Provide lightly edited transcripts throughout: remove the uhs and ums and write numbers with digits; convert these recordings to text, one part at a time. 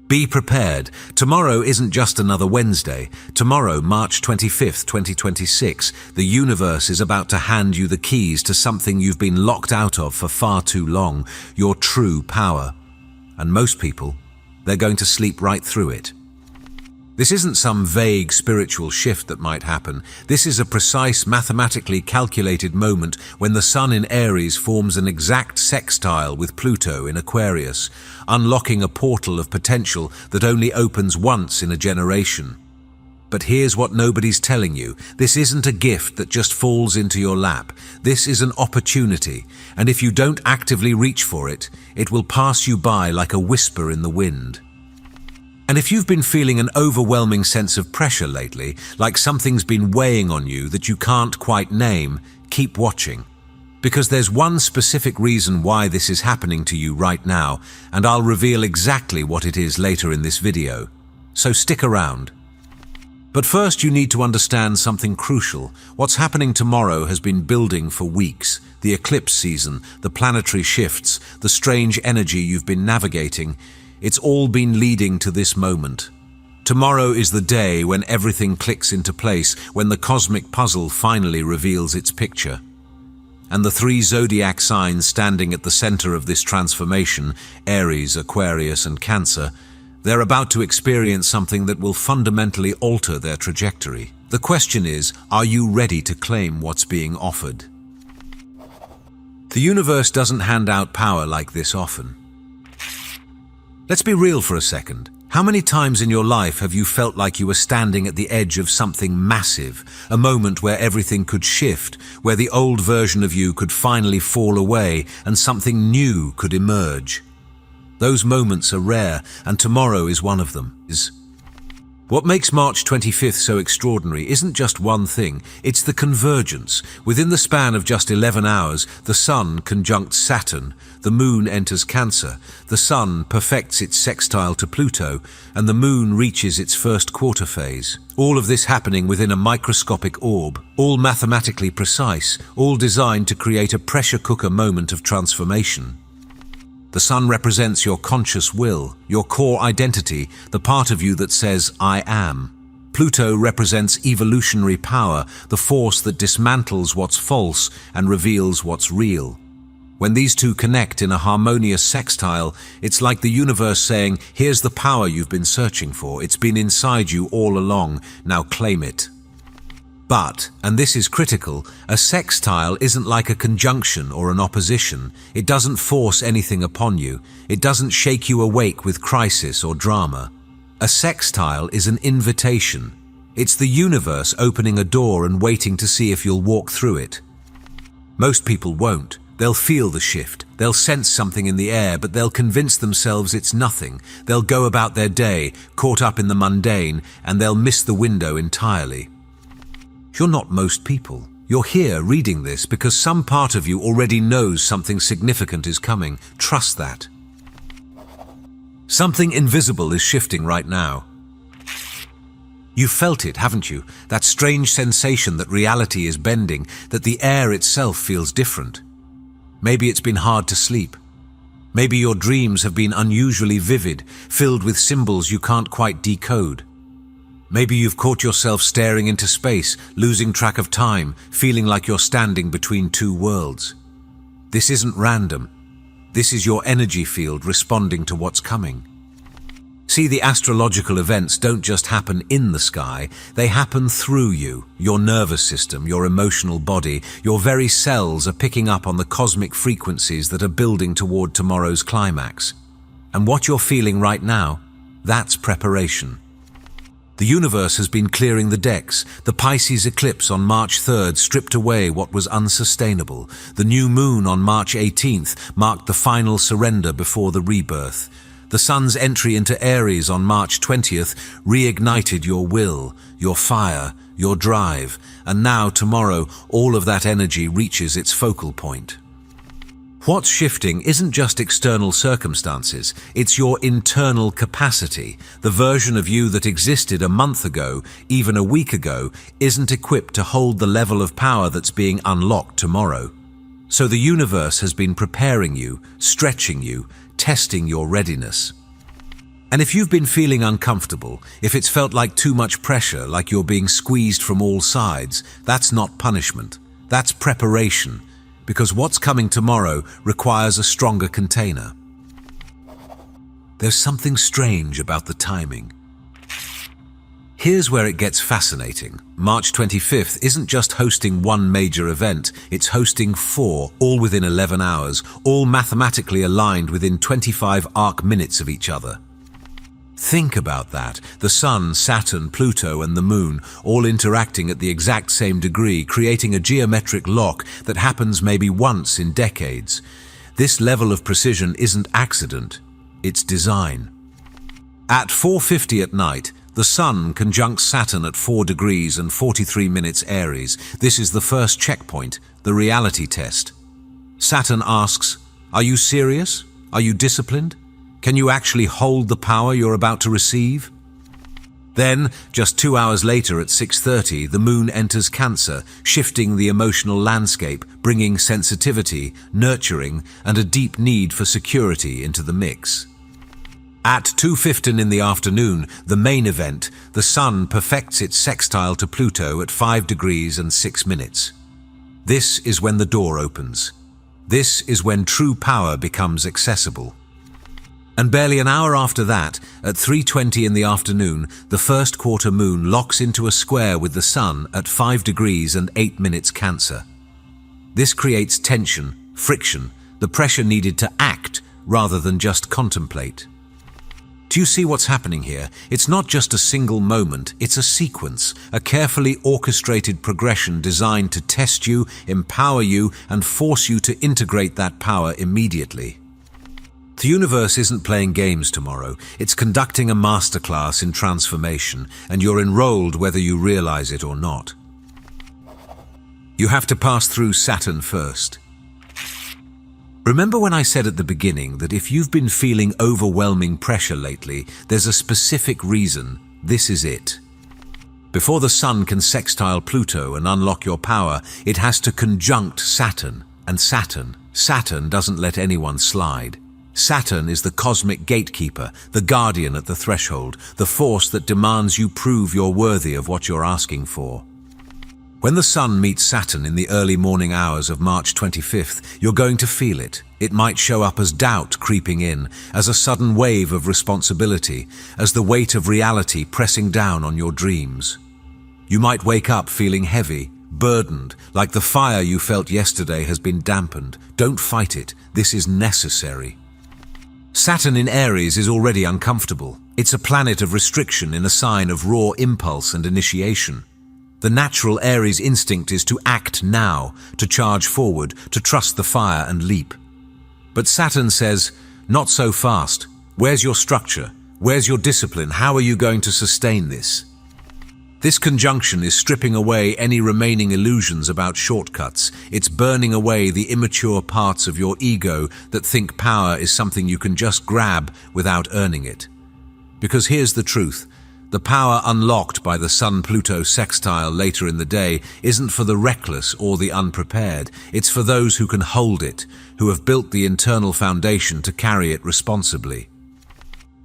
Be prepared. Tomorrow isn't just another Wednesday. Tomorrow, March 25th, 2026, the universe is about to hand you the keys to something you've been locked out of for far too long, your true power. And most people, they're going to sleep right through it. This isn't some vague spiritual shift that might happen. This is a precise, mathematically calculated moment when the Sun in Aries forms an exact sextile with Pluto in Aquarius, unlocking a portal of potential that only opens once in a generation. But here's what nobody's telling you. This isn't a gift that just falls into your lap. This is an opportunity, and if you don't actively reach for it, it will pass you by like a whisper in the wind. And if you've been feeling an overwhelming sense of pressure lately, like something's been weighing on you that you can't quite name, keep watching. Because there's one specific reason why this is happening to you right now, and I'll reveal exactly what it is later in this video. So stick around. But first you need to understand something crucial. What's happening tomorrow has been building for weeks. The eclipse season, the planetary shifts, the strange energy you've been navigating. It's all been leading to this moment. Tomorrow is the day when everything clicks into place, when the cosmic puzzle finally reveals its picture. And the three zodiac signs standing at the center of this transformation, Aries, Aquarius, and Cancer, they're about to experience something that will fundamentally alter their trajectory. The question is, are you ready to claim what's being offered? The universe doesn't hand out power like this often. Let's be real for a second. How many times in your life have you felt like you were standing at the edge of something massive, a moment where everything could shift, where the old version of you could finally fall away and something new could emerge? Those moments are rare, and tomorrow is one of them. What makes March 25th so extraordinary isn't just one thing, it's the convergence. Within the span of just 11 hours, the Sun conjuncts Saturn, the Moon enters Cancer, the Sun perfects its sextile to Pluto, and the Moon reaches its first quarter phase. All of this happening within a microscopic orb, all mathematically precise, all designed to create a pressure cooker moment of transformation. The Sun represents your conscious will, your core identity, the part of you that says, I am. Pluto represents evolutionary power, the force that dismantles what's false and reveals what's real. When these two connect in a harmonious sextile, it's like the universe saying, here's the power you've been searching for. It's been inside you all along. Now claim it. But, and this is critical, a sextile isn't like a conjunction or an opposition. It doesn't force anything upon you. It doesn't shake you awake with crisis or drama. A sextile is an invitation. It's the universe opening a door and waiting to see if you'll walk through it. Most people won't. They'll feel the shift. They'll sense something in the air, but they'll convince themselves it's nothing. They'll go about their day, caught up in the mundane, and they'll miss the window entirely. You're not most people. You're here reading this because some part of you already knows something significant is coming. Trust that. Something invisible is shifting right now. You've felt it, haven't you? That strange sensation that reality is bending, that the air itself feels different. Maybe it's been hard to sleep. Maybe your dreams have been unusually vivid, filled with symbols you can't quite decode. Maybe you've caught yourself staring into space, losing track of time, feeling like you're standing between two worlds. This isn't random. This is your energy field responding to what's coming. See, the astrological events don't just happen in the sky, they happen through you, your nervous system, your emotional body. Your very cells are picking up on the cosmic frequencies that are building toward tomorrow's climax. And what you're feeling right now, that's preparation. The universe has been clearing the decks. The Pisces eclipse on March 3rd stripped away what was unsustainable. The new moon on March 18th marked the final surrender before the rebirth. The Sun's entry into Aries on March 20th reignited your will, your fire, your drive, and now tomorrow all of that energy reaches its focal point. What's shifting isn't just external circumstances, it's your internal capacity. The version of you that existed a month ago, even a week ago, isn't equipped to hold the level of power that's being unlocked tomorrow. So the universe has been preparing you, stretching you, testing your readiness. And if you've been feeling uncomfortable, if it's felt like too much pressure, like you're being squeezed from all sides, that's not punishment. That's preparation, because what's coming tomorrow requires a stronger container. There's something strange about the timing. Here's where it gets fascinating. March 25th isn't just hosting one major event, it's hosting 4, all within 11 hours, all mathematically aligned within 25 arc minutes of each other. Think about that. The Sun, Saturn, Pluto, and the Moon all interacting at the exact same degree, creating a geometric lock that happens maybe once in decades. This level of precision isn't accident, it's design. At 4:50 at night, the Sun conjuncts Saturn at 4 degrees and 43 minutes Aries. This is the first checkpoint, the reality test. Saturn asks, "Are you serious? Are you disciplined? Can you actually hold the power you're about to receive?" Then, just 2 hours later at 6:30, the Moon enters Cancer, shifting the emotional landscape, bringing sensitivity, nurturing, and a deep need for security into the mix. At 2:15 in the afternoon, the main event, the Sun perfects its sextile to Pluto at 5 degrees and 6 minutes. This is when the door opens. This is when true power becomes accessible. And barely an hour after that, at 3:20 in the afternoon, the first quarter moon locks into a square with the Sun at 5 degrees and 8 minutes Cancer. This creates tension, friction, the pressure needed to act rather than just contemplate. Do you see what's happening here? It's not just a single moment, it's a sequence, a carefully orchestrated progression designed to test you, empower you, and force you to integrate that power immediately. The universe isn't playing games tomorrow, it's conducting a masterclass in transformation, and you're enrolled whether you realize it or not. You have to pass through Saturn first. Remember when I said at the beginning that if you've been feeling overwhelming pressure lately, there's a specific reason. This is it. Before the Sun can sextile Pluto and unlock your power, it has to conjunct Saturn. And Saturn doesn't let anyone slide. Saturn is the cosmic gatekeeper, the guardian at the threshold, the force that demands you prove you're worthy of what you're asking for. When the Sun meets Saturn in the early morning hours of March 25th, you're going to feel it. It might show up as doubt creeping in, as a sudden wave of responsibility, as the weight of reality pressing down on your dreams. You might wake up feeling heavy, burdened, like the fire you felt yesterday has been dampened. Don't fight it. This is necessary. Saturn in Aries is already uncomfortable. It's a planet of restriction in a sign of raw impulse and initiation. The natural Aries instinct is to act now, to charge forward, to trust the fire and leap. But Saturn says, not so fast. Where's your structure? Where's your discipline? How are you going to sustain this? This conjunction is stripping away any remaining illusions about shortcuts. It's burning away the immature parts of your ego that think power is something you can just grab without earning it. Because here's the truth. The power unlocked by the Sun-Pluto sextile later in the day isn't for the reckless or the unprepared. It's for those who can hold it, who have built the internal foundation to carry it responsibly.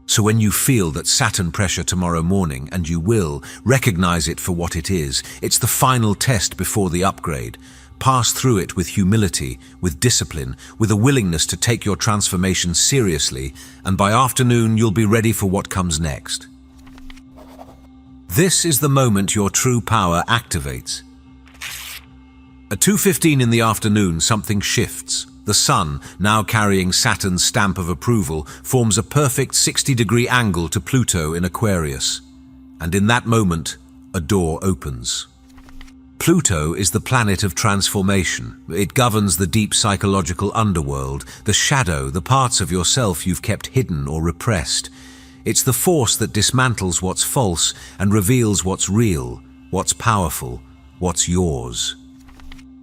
So when you feel that Saturn pressure tomorrow morning, and you will, recognize it for what it is. It's the final test before the upgrade. Pass through it with humility, with discipline, with a willingness to take your transformation seriously, and by afternoon you'll be ready for what comes next. This is the moment your true power activates. At 2:15 in the afternoon, something shifts. The Sun, now carrying Saturn's stamp of approval, forms a perfect 60-degree angle to Pluto in Aquarius. And in that moment, a door opens. Pluto is the planet of transformation. It governs the deep psychological underworld, the shadow, the parts of yourself you've kept hidden or repressed. It's the force that dismantles what's false and reveals what's real, what's powerful, what's yours.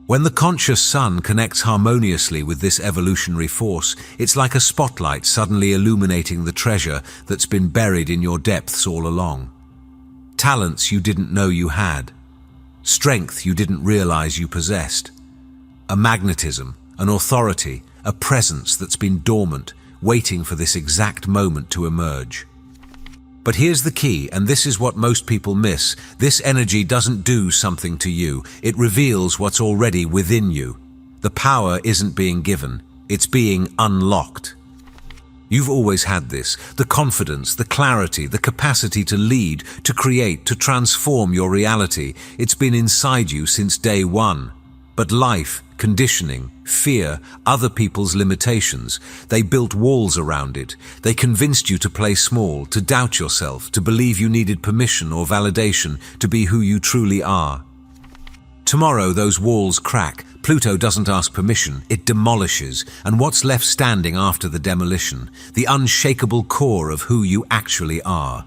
When the conscious Sun connects harmoniously with this evolutionary force, it's like a spotlight suddenly illuminating the treasure that's been buried in your depths all along. Talents you didn't know you had. Strength you didn't realize you possessed. A magnetism, an authority, a presence that's been dormant, waiting for this exact moment to emerge. But here's the key, and this is what most people miss. This energy doesn't do something to you. It reveals what's already within you. The power isn't being given. It's being unlocked. You've always had this, the confidence, the clarity, the capacity to lead, to create, to transform your reality. It's been inside you since day one. But life, conditioning, fear, other people's limitations, they built walls around it. They convinced you to play small, to doubt yourself, to believe you needed permission or validation to be who you truly are. Tomorrow those walls crack. Pluto doesn't ask permission, it demolishes, and what's left standing after the demolition? The unshakable core of who you actually are.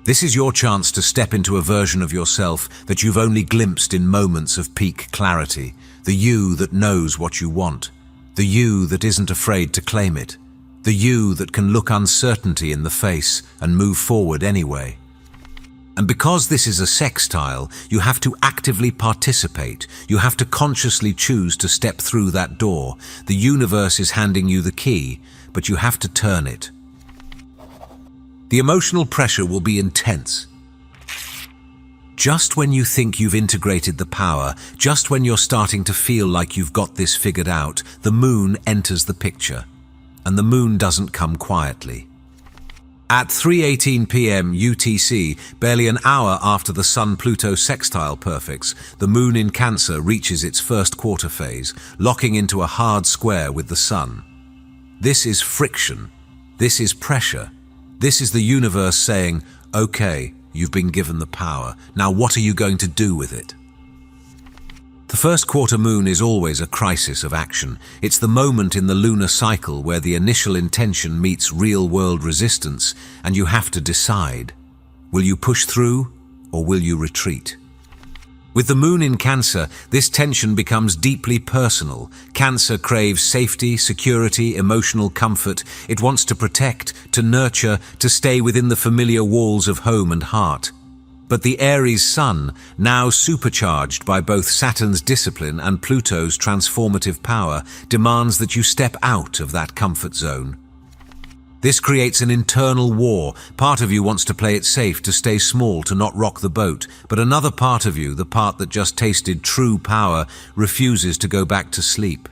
This is your chance to step into a version of yourself that you've only glimpsed in moments of peak clarity. The you that knows what you want. The you that isn't afraid to claim it. The you that can look uncertainty in the face and move forward anyway. And because this is a sextile, you have to actively participate. You have to consciously choose to step through that door. The universe is handing you the key, but you have to turn it. The emotional pressure will be intense. Just when you think you've integrated the power, just when you're starting to feel like you've got this figured out, the moon enters the picture. And the moon doesn't come quietly. At 3:18 p.m. UTC, barely an hour after the Sun-Pluto sextile perfects, the moon in Cancer reaches its first quarter phase, locking into a hard square with the sun. This is friction. This is pressure. This is the universe saying, okay, you've been given the power. Now what are you going to do with it? The first quarter moon is always a crisis of action. It's the moment in the lunar cycle where the initial intention meets real-world resistance, and you have to decide. Will you push through, or will you retreat? With the moon in Cancer, this tension becomes deeply personal. Cancer craves safety, security, emotional comfort. It wants to protect, to nurture, to stay within the familiar walls of home and heart. But the Aries sun, now supercharged by both Saturn's discipline and Pluto's transformative power, demands that you step out of that comfort zone. This creates an internal war. Part of you wants to play it safe, to stay small, to not rock the boat. But another part of you, the part that just tasted true power, refuses to go back to sleep.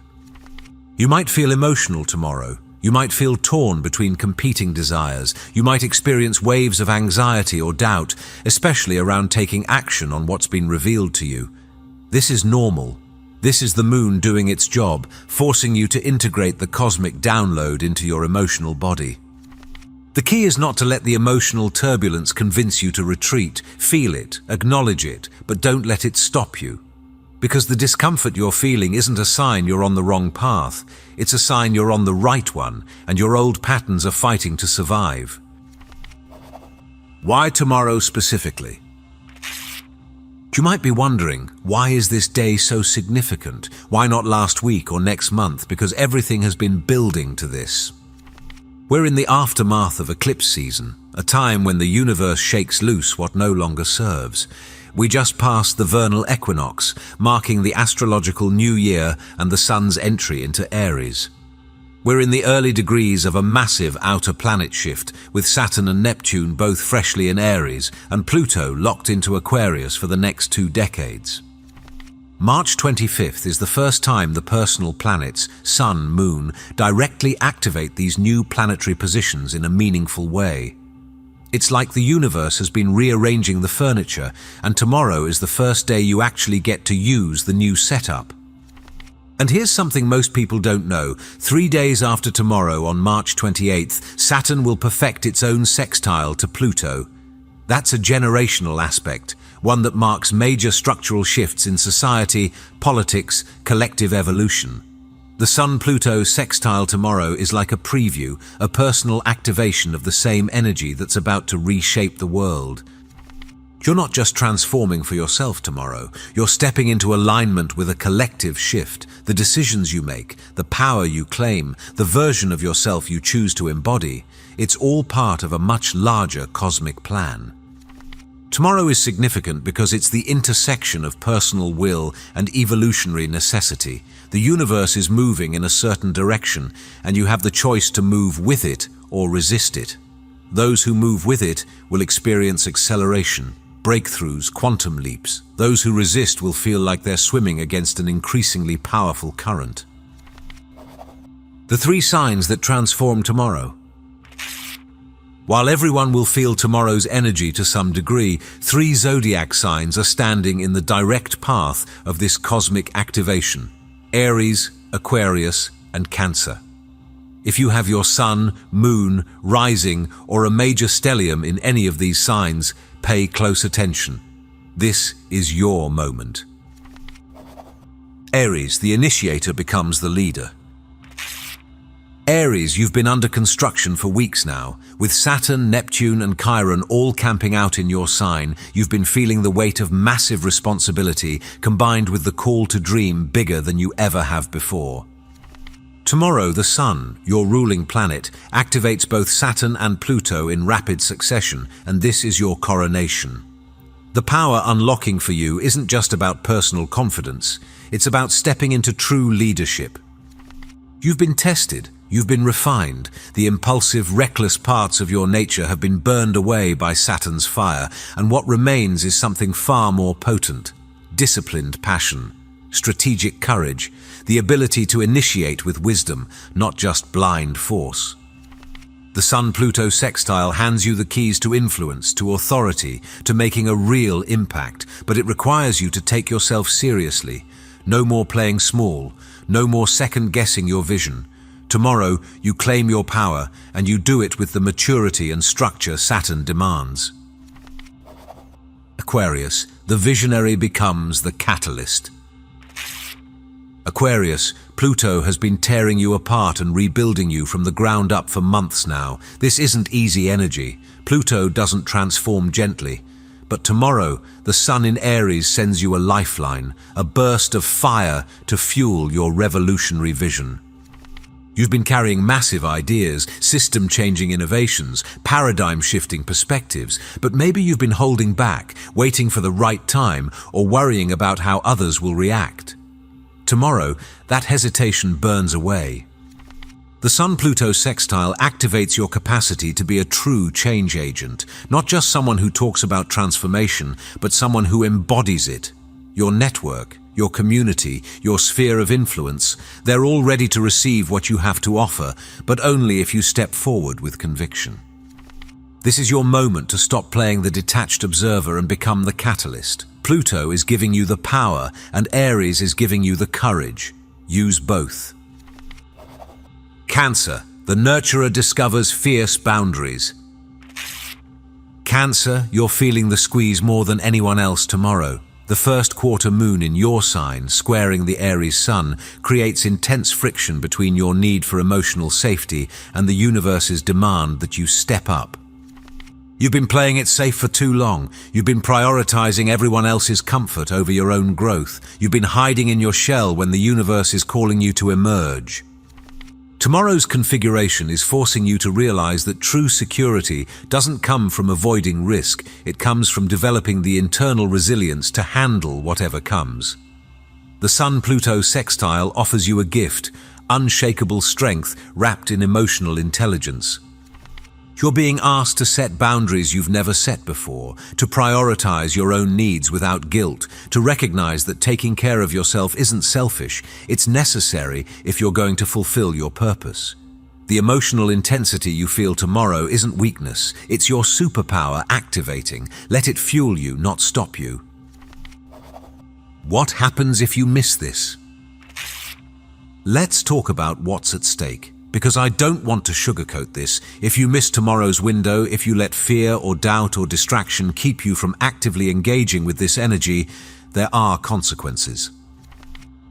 You might feel emotional tomorrow. You might feel torn between competing desires. You might experience waves of anxiety or doubt, especially around taking action on what's been revealed to you. This is normal. This is the moon doing its job, forcing you to integrate the cosmic download into your emotional body. The key is not to let the emotional turbulence convince you to retreat. Feel it, acknowledge it, but don't let it stop you. Because the discomfort you're feeling isn't a sign you're on the wrong path. It's a sign you're on the right one, and your old patterns are fighting to survive. Why tomorrow specifically? You might be wondering, why is this day so significant? Why not last week or next month? Because everything has been building to this. We're in the aftermath of eclipse season, a time when the universe shakes loose what no longer serves. We just passed the vernal equinox, marking the astrological new year and the sun's entry into Aries. We're in the early degrees of a massive outer planet shift, with Saturn and Neptune both freshly in Aries and Pluto locked into Aquarius for the next 2 decades. March 25th is the first time the personal planets, Sun, Moon, directly activate these new planetary positions in a meaningful way. It's like the universe has been rearranging the furniture, and tomorrow is the first day you actually get to use the new setup. And here's something most people don't know. 3 days after tomorrow, on March 28th, Saturn will perfect its own sextile to Pluto. That's a generational aspect, one that marks major structural shifts in society, politics, collective evolution. The Sun-Pluto sextile tomorrow is like a preview, a personal activation of the same energy that's about to reshape the world. You're not just transforming for yourself tomorrow, you're stepping into alignment with a collective shift. The decisions you make, the power you claim, the version of yourself you choose to embody, it's all part of a much larger cosmic plan. Tomorrow is significant because it's the intersection of personal will and evolutionary necessity. The universe is moving in a certain direction, and you have the choice to move with it or resist it. Those who move with it will experience acceleration, breakthroughs, quantum leaps. Those who resist will feel like they're swimming against an increasingly powerful current. The 3 signs that transform tomorrow. While everyone will feel tomorrow's energy to some degree, 3 zodiac signs are standing in the direct path of this cosmic activation: Aries, Aquarius, and Cancer. If you have your sun, moon, rising, or a major stellium in any of these signs, pay close attention. This is your moment. Aries, the initiator, becomes the leader. Aries, you've been under construction for weeks now. With Saturn, Neptune, and Chiron all camping out in your sign, you've been feeling the weight of massive responsibility combined with the call to dream bigger than you ever have before. Tomorrow, the Sun, your ruling planet, activates both Saturn and Pluto in rapid succession, and this is your coronation. The power unlocking for you isn't just about personal confidence, it's about stepping into true leadership. You've been tested, you've been refined, the impulsive, reckless parts of your nature have been burned away by Saturn's fire, and what remains is something far more potent: disciplined passion, strategic courage, the ability to initiate with wisdom, not just blind force. The Sun-Pluto sextile hands you the keys to influence, to authority, to making a real impact, but it requires you to take yourself seriously. No more playing small, no more second-guessing your vision. Tomorrow, you claim your power, and you do it with the maturity and structure Saturn demands. Aquarius, the visionary becomes the catalyst. Aquarius, Pluto has been tearing you apart and rebuilding you from the ground up for months now. This isn't easy energy. Pluto doesn't transform gently. But tomorrow, the Sun in Aries sends you a lifeline, a burst of fire to fuel your revolutionary vision. You've been carrying massive ideas, system-changing innovations, paradigm-shifting perspectives, but maybe you've been holding back, waiting for the right time, or worrying about how others will react. Tomorrow, that hesitation burns away. The Sun-Pluto sextile activates your capacity to be a true change agent, not just someone who talks about transformation, but someone who embodies it. Your network, your community, your sphere of influence, they're all ready to receive what you have to offer, but only if you step forward with conviction. This is your moment to stop playing the detached observer and become the catalyst. Pluto is giving you the power, and Aries is giving you the courage. Use both. Cancer, the nurturer discovers fierce boundaries. Cancer, you're feeling the squeeze more than anyone else tomorrow. The first quarter moon in your sign, squaring the Aries sun, creates intense friction between your need for emotional safety and the universe's demand that you step up. You've been playing it safe for too long. You've been prioritizing everyone else's comfort over your own growth. You've been hiding in your shell when the universe is calling you to emerge. Tomorrow's configuration is forcing you to realize that true security doesn't come from avoiding risk. It comes from developing the internal resilience to handle whatever comes. The Sun-Pluto sextile offers you a gift, unshakable strength wrapped in emotional intelligence. You're being asked to set boundaries you've never set before, to prioritize your own needs without guilt, to recognize that taking care of yourself isn't selfish, it's necessary if you're going to fulfill your purpose. The emotional intensity you feel tomorrow isn't weakness, it's your superpower activating. Let it fuel you, not stop you. What happens if you miss this? Let's talk about what's at stake. Because I don't want to sugarcoat this. If you miss tomorrow's window, if you let fear or doubt or distraction keep you from actively engaging with this energy, there are consequences.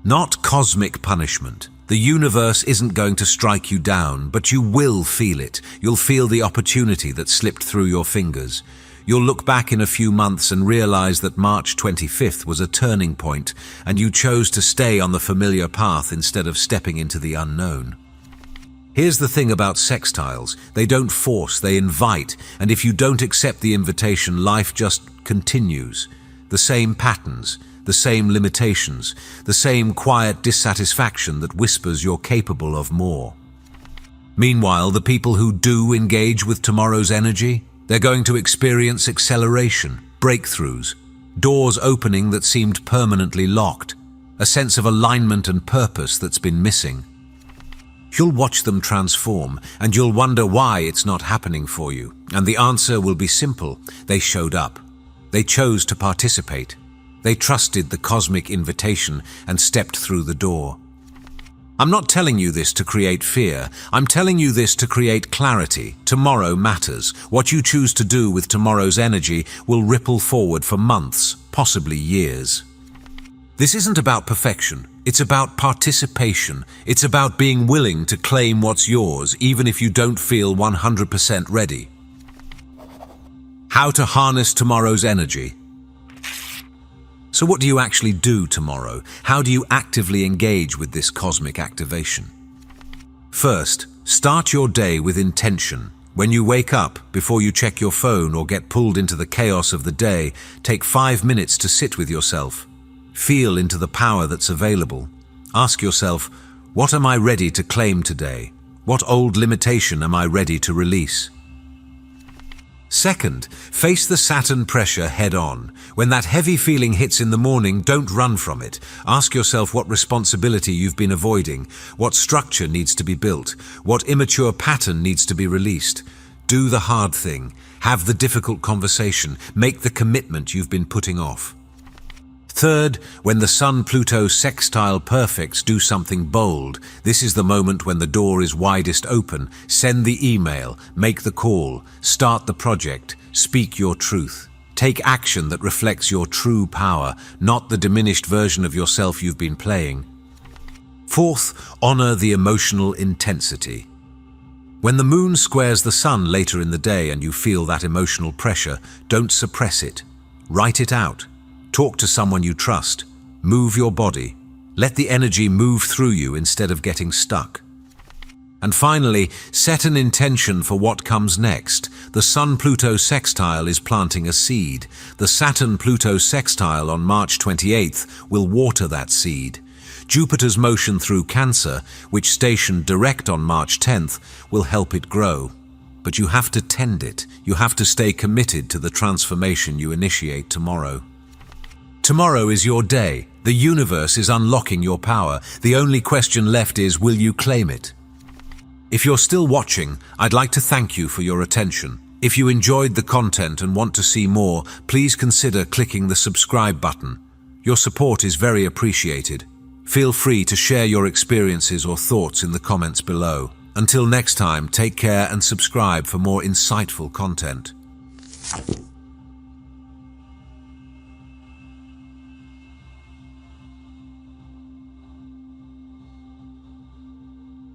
Not cosmic punishment. The universe isn't going to strike you down, but you will feel it. You'll feel the opportunity that slipped through your fingers. You'll look back in a few months and realize that March 25th was a turning point, and you chose to stay on the familiar path instead of stepping into the unknown. Here's the thing about sextiles. They don't force, they invite, and if you don't accept the invitation, life just continues. The same patterns, the same limitations, the same quiet dissatisfaction that whispers you're capable of more. Meanwhile, the people who do engage with tomorrow's energy, they're going to experience acceleration, breakthroughs, doors opening that seemed permanently locked, a sense of alignment and purpose that's been missing. You'll watch them transform, and you'll wonder why it's not happening for you. And the answer will be simple. They showed up. They chose to participate. They trusted the cosmic invitation and stepped through the door. I'm not telling you this to create fear. I'm telling you this to create clarity. Tomorrow matters. What you choose to do with tomorrow's energy will ripple forward for months, possibly years. This isn't about perfection. It's about participation. It's about being willing to claim what's yours, even if you don't feel 100% ready. How to harness tomorrow's energy. So what do you actually do tomorrow? How do you actively engage with this cosmic activation? First, start your day with intention. When you wake up, before you check your phone or get pulled into the chaos of the day, take 5 minutes to sit with yourself. Feel into the power that's available. Ask yourself, what am I ready to claim today? What old limitation am I ready to release? Second, face the Saturn pressure head on. When that heavy feeling hits in the morning, don't run from it. Ask yourself what responsibility you've been avoiding, what structure needs to be built, what immature pattern needs to be released. Do the hard thing. Have the difficult conversation. Make the commitment you've been putting off. Third, when the Sun-Pluto sextile perfects, do something bold. This is the moment when the door is widest open. Send the email, make the call, start the project, speak your truth. Take action that reflects your true power, not the diminished version of yourself you've been playing. Fourth, honor the emotional intensity. When the moon squares the sun later in the day and you feel that emotional pressure, don't suppress it. Write it out. Talk to someone you trust. Move your body. Let the energy move through you instead of getting stuck. And finally, set an intention for what comes next. The Sun-Pluto sextile is planting a seed. The Saturn-Pluto sextile on March 28th will water that seed. Jupiter's motion through Cancer, which stationed direct on March 10th, will help it grow. But you have to tend it. You have to stay committed to the transformation you initiate tomorrow. Tomorrow is your day. The universe is unlocking your power. The only question left is, will you claim it? If you're still watching, I'd like to thank you for your attention. If you enjoyed the content and want to see more, please consider clicking the subscribe button. Your support is very appreciated. Feel free to share your experiences or thoughts in the comments below. Until next time, take care and subscribe for more insightful content.